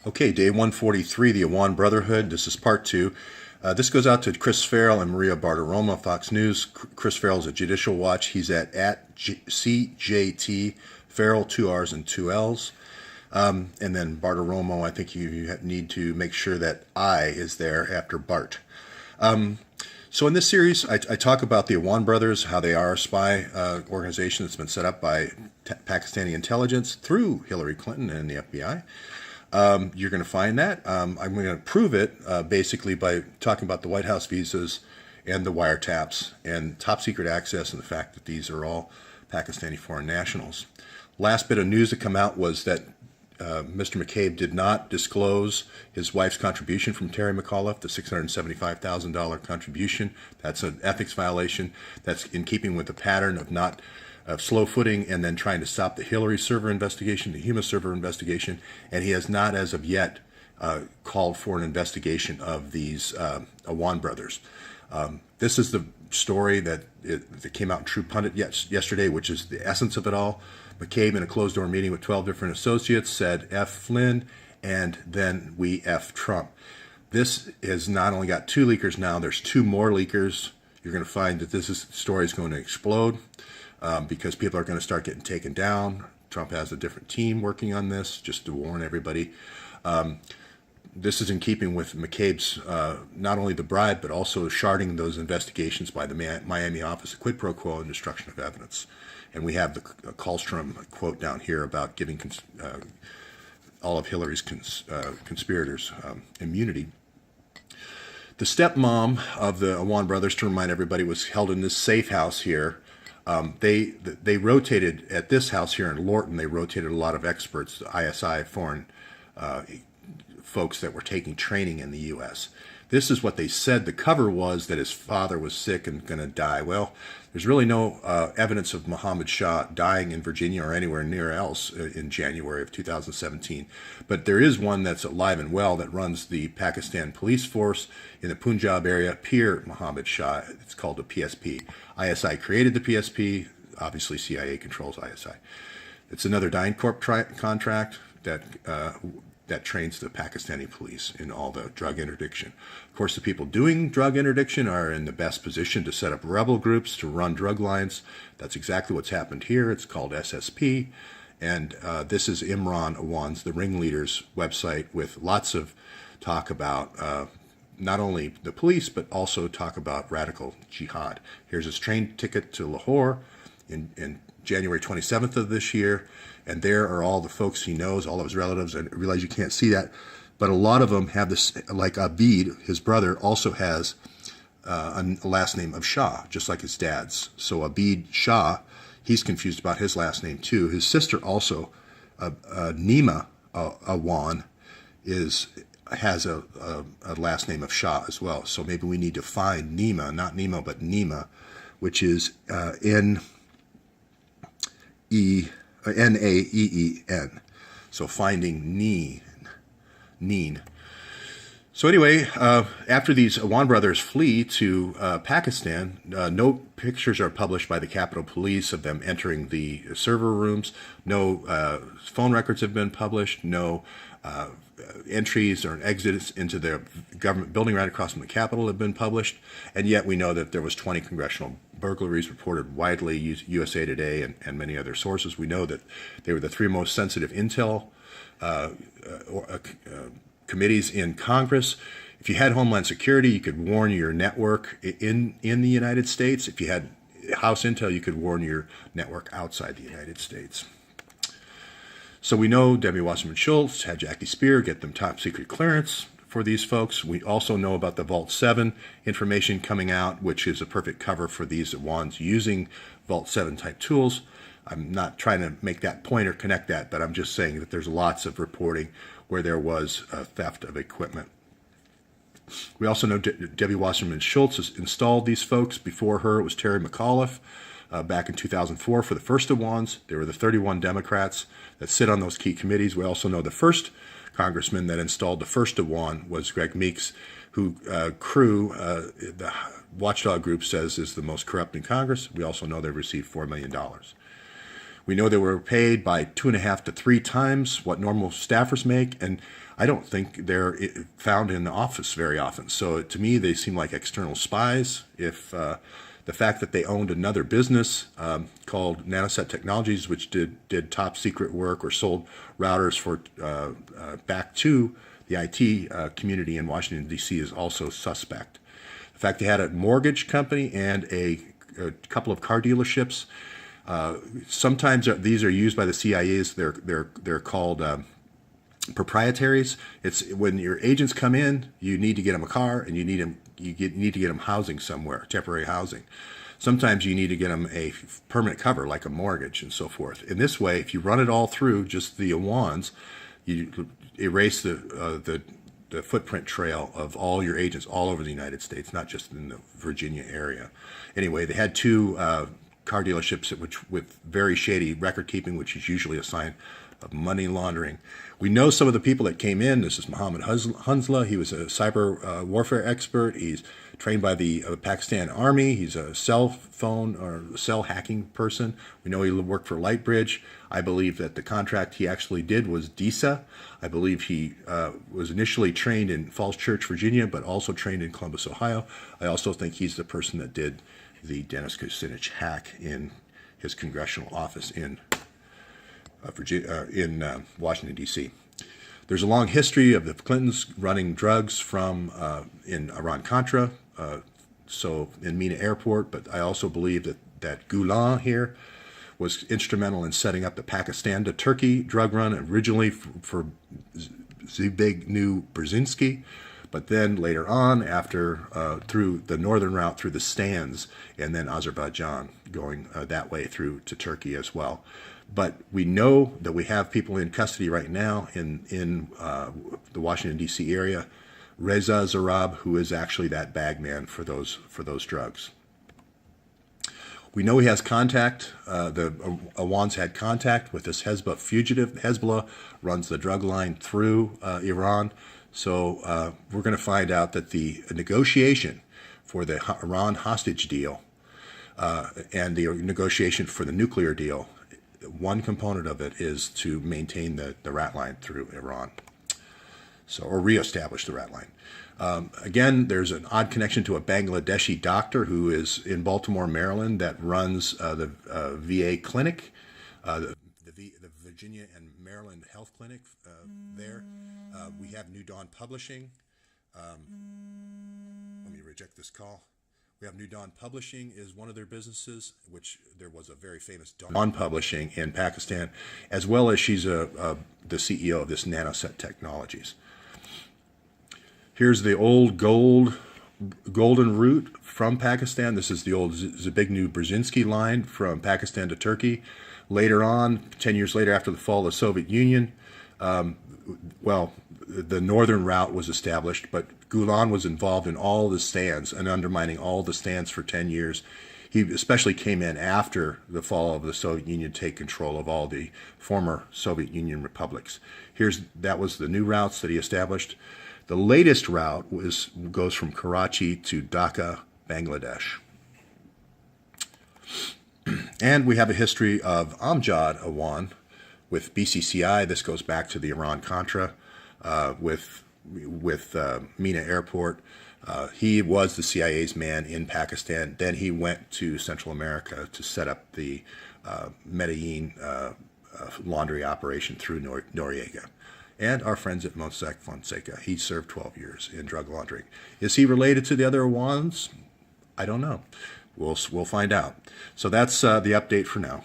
Okay, day 143, the Awan Brotherhood. This is part two. This goes out to Chris Farrell and Maria Bartiromo, Fox News. Chris Farrell's at Judicial Watch. He's at CJT Farrell, 2 R's and 2 L's. And then Bartiromo, I think you need to make sure that I is there after Bart. So in this series, I talk about the Awan brothers, how they are a spy organization that's been set up by Pakistani intelligence through Hillary Clinton and the FBI. You're going to find that. I'm going to prove it basically by talking about the White House visas and the wiretaps and top secret access and the fact that these are all Pakistani foreign nationals. Last bit of news to come out was that Mr. McCabe did not disclose his wife's contribution from Terry McAuliffe, the $675,000 contribution. That's an ethics violation. That's in keeping with the pattern of slow footing and then trying to stop the Hillary server investigation, the Huma server investigation, and he has not as of yet called for an investigation of these Awan brothers. This is the story that came out in True Pundit yesterday, which is the essence of it all. McCabe, in a closed-door meeting with 12 different associates, said F. Flynn, and then we F. Trump. This has not only got 2 leakers now, there's 2 more leakers. You're going to find that this story is going to explode because people are going to start getting taken down. Trump has a different team working on this, just to warn everybody. This is in keeping with McCabe's not only the bribe, but also sharding those investigations by the Miami office, quid pro quo and destruction of evidence. And we have the Kallstrom quote down here about giving all of Hillary's conspirators immunity. The stepmom of the Awan brothers, to remind everybody, was held in this safe house here. They rotated at this house here in Lorton. They rotated a lot of experts, the ISI foreign folks that were taking training in the U.S. This is what they said. The cover was that his father was sick and going to die. Well, there's really no evidence of Mohammed Shah dying in Virginia or anywhere near else in January of 2017. But there is one that's alive and well that runs the Pakistan police force in the Punjab area, Pir Mohammed Shah. It's called the PSP. ISI created the PSP. Obviously, CIA controls ISI. It's another DynCorp contract that trains the Pakistani police in all the drug interdiction. Of course, the people doing drug interdiction are in the best position to set up rebel groups to run drug lines. That's exactly what's happened here. It's called SSP. And this is Imran Awan's, the ringleader's website, with lots of talk about not only the police, but also talk about radical jihad. Here's his train ticket to Lahore in January 27th of this year. And there are all the folks he knows, all of his relatives. I realize you can't see that, but a lot of them have this, like Abid, his brother, also has a last name of Shah, just like his dad's. So Abid Shah, he's confused about his last name too. His sister also, Nima Awan, has a last name of Shah as well. So maybe we need to find Nima, not Nemo, but Nima, which is Naeen. So finding Neen. So anyway, after these Awan brothers flee to Pakistan, no pictures are published by the Capitol Police of them entering the server rooms. No phone records have been published. No entries or exits into the government building right across from the Capitol have been published. And yet we know that there was 20 congressional burglaries reported widely, USA Today and many other sources. We know that they were the 3 most sensitive intel committees in Congress. If you had Homeland Security, you could warn your network in the United States. If you had House Intel, you could warn your network outside the United States. So we know Debbie Wasserman Schultz had Jackie Spear get them top secret clearance for these folks. We also know about the Vault 7 information coming out, which is a perfect cover for these Awans using Vault 7 type tools. I'm not trying to make that point or connect that, but I'm just saying that there's lots of reporting where there was theft of equipment. We also know Debbie Wasserman Schultz has installed these folks. Before her, it was Terry McAuliffe back in 2004 for the first Awans. There were the 31 Democrats that sit on those key committees. We also know the first congressman that installed the first Awan was Greg Meeks, who the watchdog group says is the most corrupt in Congress. We also know they received $4 million. We know they were paid by 2.5 to 3 times what normal staffers make, and I don't think they're found in the office very often. So to me, they seem like external spies. If the fact that they owned another business called Nanoset Technologies, which did top secret work or sold routers for back to the IT community in Washington, D.C. is also suspect. The fact they had a mortgage company and a couple of car dealerships. Sometimes these are used by the CIAs. They're called proprietaries. It's when your agents come in, you need to get them a car, and you need to get them housing somewhere, temporary housing. Sometimes you need to get them a permanent cover, like a mortgage and so forth. In this way, if you run it all through just the Awans, you erase the footprint trail of all your agents all over the United States, not just in the Virginia area. Anyway, they had 2 car dealerships with very shady record keeping, which is usually a sign of money laundering. We know some of the people that came in. This is Mohammed Hunsla. He was a cyber warfare expert. He's trained by the Pakistan Army. He's a cell phone or cell hacking person. We know he worked for Lightbridge. I believe that the contract he actually did was DISA. I believe he was initially trained in Falls Church, Virginia, but also trained in Columbus, Ohio. I also think he's the person that did the Dennis Kucinich hack in his congressional office in Washington, D.C. There's a long history of the Clintons running drugs from in Iran-Contra, so in Mina Airport, but I also believe that Gulen here was instrumental in setting up the Pakistan to Turkey drug run, originally for Zbigniew Brzezinski, but then later on, after through the northern route through the Stans, and then Azerbaijan, going that way through to Turkey as well. But we know that we have people in custody right now in the Washington, D.C. area. Reza Zarab, who is actually that bag man for those drugs. We know he has contact. The Awans had contact with this Hezbollah fugitive. Hezbollah runs the drug line through Iran. So we're going to find out that the negotiation for the Iran hostage deal and the negotiation for the nuclear deal, one component of it is to maintain the rat line through Iran, or reestablish the rat line. Again, there's an odd connection to a Bangladeshi doctor who is in Baltimore, Maryland, that runs the VA clinic, the Virginia and Maryland Health Clinic there. We have New Dawn Publishing. Let me reject this call. We have New Dawn Publishing is one of their businesses, which there was a very famous Dawn Publishing in Pakistan, as well as she's the CEO of this Nanoset Technologies. Here's the old golden route from Pakistan. This is the old Zbigniew Brzezinski line from Pakistan to Turkey. Later on, 10 years later, after the fall of the Soviet Union, the northern route was established, but Gulen was involved in all the stands and undermining all the stands for 10 years. He especially came in after the fall of the Soviet Union to take control of all the former Soviet Union republics. That was the new routes that he established. The latest route goes from Karachi to Dhaka, Bangladesh. And we have a history of Amjad Awan with BCCI. This goes back to the Iran-Contra with Mina Airport. He was the CIA's man in Pakistan. Then he went to Central America to set up the Medellin laundry operation through Noriega. And our friends at Mossack Fonseca. He served 12 years in drug laundering. Is he related to the other Awans? I don't know. We'll find out. So that's the update for now.